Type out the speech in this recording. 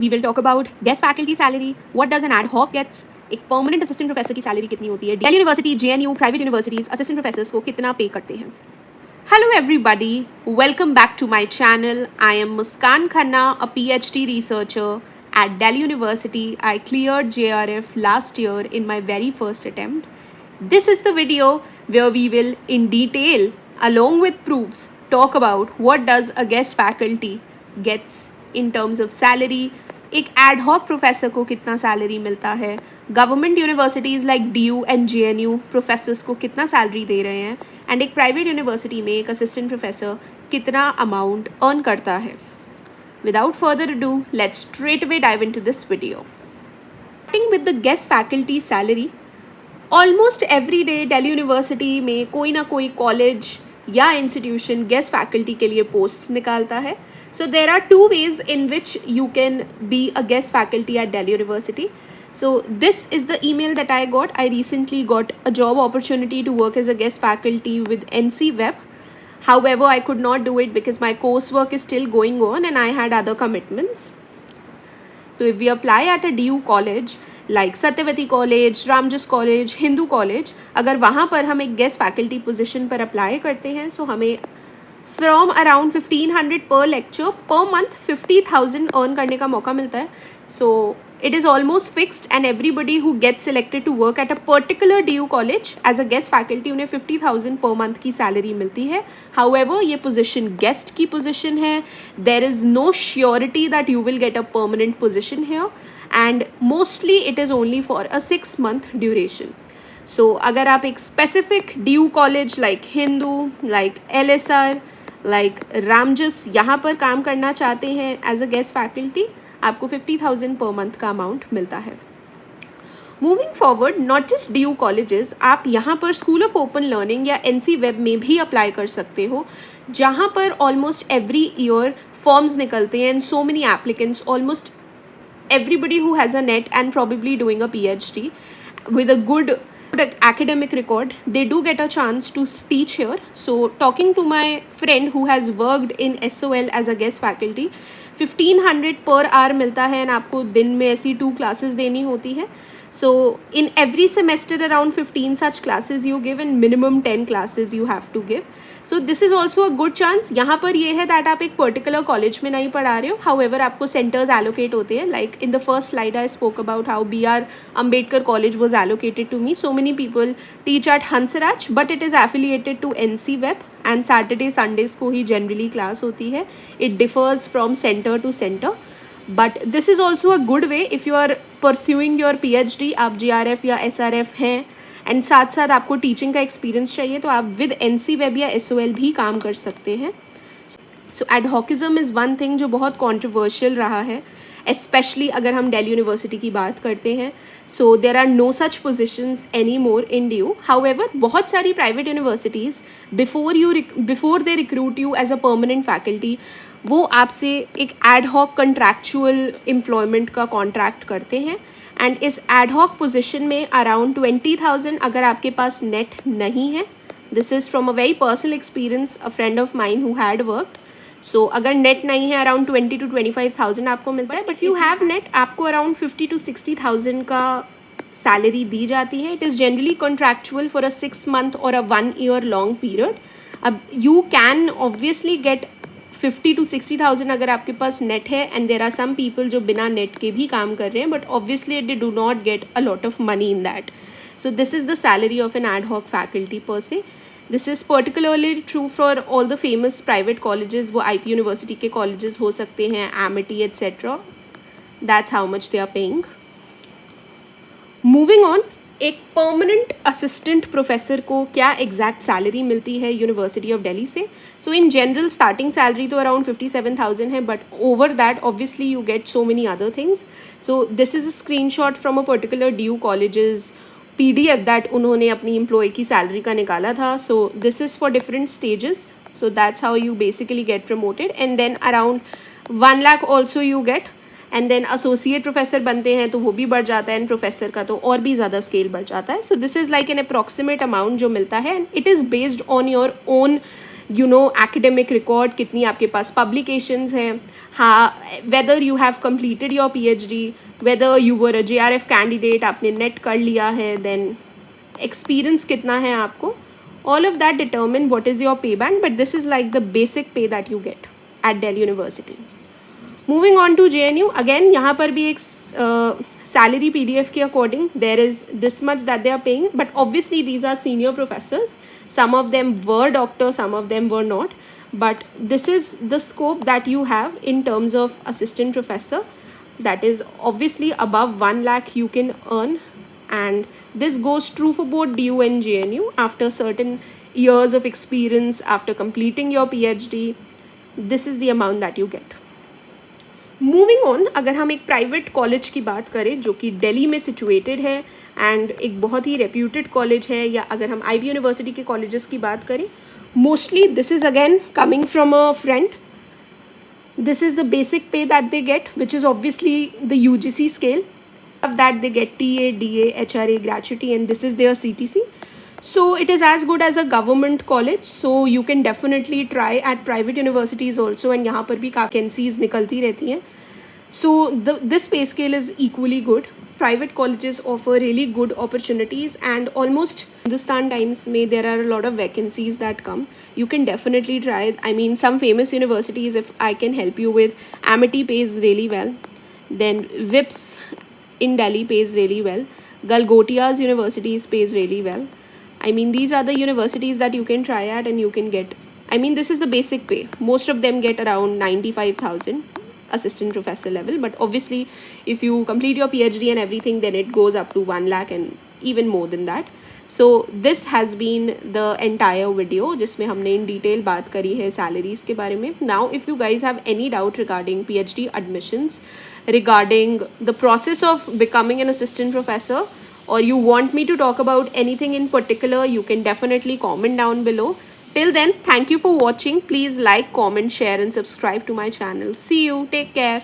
We will talk about guest faculty salary, what does an ad hoc gets, एक permanent assistant professor की salary कितनी होती है, Delhi university, JNU, private universities assistant professors को कितना पे करते हैं. Hello everybody, welcome back to my channel. I am Muskan Khanna, a PhD researcher at Delhi University. I cleared JRF last year in my very first attempt. This is the video where we will in detail, along with proofs, talk about what does a guest faculty gets in terms of salary, एक ad hoc professor को कितना salary मिलता है, government universities like DU and JNU professors को कितना salary दे रहे हैं, and एक प्राइवेट यूनिवर्सिटी में एक असिस्टेंट प्रोफेसर कितना अमाउंट अर्न करता है. Without further do, let's straight away dive into this video. Starting with the guest faculty salary, almost every day Delhi university में कोई ना कोई कॉलेज या इंस्टीट्यूशन गेस्ट फैकल्टी के लिए पोस्ट निकालता है. So there are two ways in which you can be a guest faculty at Delhi University. So this is the email that I got. I recently got a job opportunity to work as a guest faculty with NC Web. However, I could not do it because my coursework is still going on and I had other commitments. So if we apply at a DU college like Satyavati College, Ramjas College, Hindu College, अगर वहाँ पर हम एक guest faculty position पर apply करते हैं, so हमें from around 1500 पर लेक्चर पर मंथ 50,000 अर्न करने का मौका मिलता है. So it is almost fixed and everybody who gets selected to work at a particular DU college as a guest faculty, उन्हें 50,000 पर मंथ की सैलरी मिलती है. हाउएवर ये पोजीशन गेस्ट की पोजीशन है. There is no surety that you will get a permanent position here and mostly it is only for a 6 month duration. So अगर आप एक specific DU college like Hindu, like LSR, like Ramjas यहाँ पर काम करना चाहते हैं एज अ गेस्ट फैकल्टी, आपको 50,000 पर मंथ का अमाउंट मिलता है. Moving forward, not just DU colleges, आप यहाँ पर स्कूल ऑफ ओपन लर्निंग या NC वेब में भी अप्लाई कर सकते हो, जहाँ पर ऑलमोस्ट एवरी ईयर फॉर्म्स निकलते हैं and so many applicants, almost everybody who has a net and probably doing a PhD with a good academic record, they do get a chance to teach here. So talking to my friend who has worked in SOL as a guest faculty, 1500 per hour मिलता है and आपको दिन में ऐसी 2 classes देनी होती है. So in every semester around 15 such classes you give and minimum 10 classes you have to give. So this is also a good chance. यहाँ पर ये है that आप एक particular college में नहीं पढ़ा रहे हो, however आपको centers allocate होते हैं. Like in the first slide I spoke about how BR Ambedkar College was allocated to me. So many people teach at Hansraj but it is affiliated to NC Web and Saturday Sundays को ही generally class होती है. It differs from center to center. But this is also a good way if you are pursuing your PhD, आप JRF या SRF हैं and साथ साथ आपको teaching का एक्सपीरियंस चाहिए, तो आप विद NC वेब या SOL भी काम कर सकते हैं. So adhocism is one thing जो बहुत कॉन्ट्रोवर्शियल रहा है, स्पेशली अगर हम दिल्ली यूनिवर्सिटी की बात करते हैं. So there are no such positions any more in DU. However बहुत सारी private universities before they recruit you as a permanent faculty, वो आपसे एक एड हॉक कंट्रैक्चुअल एम्प्लॉयमेंट का कॉन्ट्रैक्ट करते हैं एंड इस एड हॉक पोजिशन में अराउंड 20,000 अगर आपके पास नेट नहीं है. This is from a very personal experience, a friend of mine who had worked. So अगर नेट नहीं है अराउंड 20 to 25,000 आपको मिलता है, बट यू हैव नेट आपको अराउंड 50 to 60,000 का सैलरी दी जाती है. It is generally contractual for a 6 month और अ 1 year लॉन्ग पीरियड. अब you can obviously get 50 to 60,000 अगर आपके पास नेट है and there are some people जो बिना नेट के भी काम कर रहे हैं, but obviously they do not get a lot of money in that. So this is the salary of an ad hoc faculty per se. This is particularly true for all the famous private colleges. वो IP university के colleges हो सकते हैं, Amity etcetera. That's how much they are paying. Moving on, एक permanent assistant professor को क्या exact salary मिलती है यूनिवर्सिटी ऑफ दिल्ली से. So in general starting salary तो अराउंड 57,000 है, but over that obviously you get so many other things. So this is a screenshot from a particular DU colleges PDF that उन्होंने अपनी employ की salary का निकाला था. So this is for different stages. So that's how you basically get promoted and then around 1 lakh also you get and then associate professor बनते हैं तो वो भी बढ़ जाता है एंड प्रोफेसर का तो और भी ज़्यादा स्केल बढ़ जाता है. सो this is like an approximate amount जो मिलता है and it is based on your own you know academic record, कितनी आपके पास publications हैं, हाँ whether you have completed your PhD, whether you were a JRF candidate, आपने नेट कर लिया है, then experience कितना है आपको, all of that determine what is your pay band, but this is like the basic pay that you get at Delhi University. Moving on to JNU, again यहाँ पर भी एक salary PDF के according there is this much that they are paying, but obviously these are senior professors, some of them were doctors, some of them were not, but this is the scope that you have in terms of assistant professor, that is obviously above 1 lakh you can earn, and this goes true for both DU and JNU. After certain years of experience, after completing your PhD, this is the amount that you get. Moving on, अगर हम एक private college की बात करें जो कि दिल्ली में situated है एंड एक बहुत ही रेप्यूटेड कॉलेज है, या अगर हम IB यूनिवर्सिटी के कॉलेजेस की बात करें, mostly this is again coming from a friend. This is the basic pay that they get, which is obviously the UGC scale. Of that they get TA, DA, HRA, gratuity, and this is their CTC. So it is as good as a government college. So you can definitely try at private universities also, and यहाँ पर भी काफ़ी vacancies निकलती रहती हैं. So this pay scale is equally good. Private colleges offer really good opportunities, and almost Hindustan Times में there are a lot of vacancies that come. You can definitely try. I mean, some famous universities, if I can help you with, Amity pays really well. Then WIPS in Delhi pays really well. Galgotia's universities pays really well. I mean, these are the universities that you can try at and you can get. I mean, this is the basic pay. Most of them get around 95,000 assistant professor level, but obviously if you complete your PhD and everything, then it goes up to 1 lakh and even more than that. So this has been the entire video जिसमें हमने in detail बात करी है salaries के बारे में. Now if you guys have any doubt regarding PhD admissions, regarding the process of becoming an assistant professor, or you want me to talk about anything in particular, you can definitely comment down below. Till then, thank you for watching. Please like, comment, share and subscribe to my channel. See you. Take care.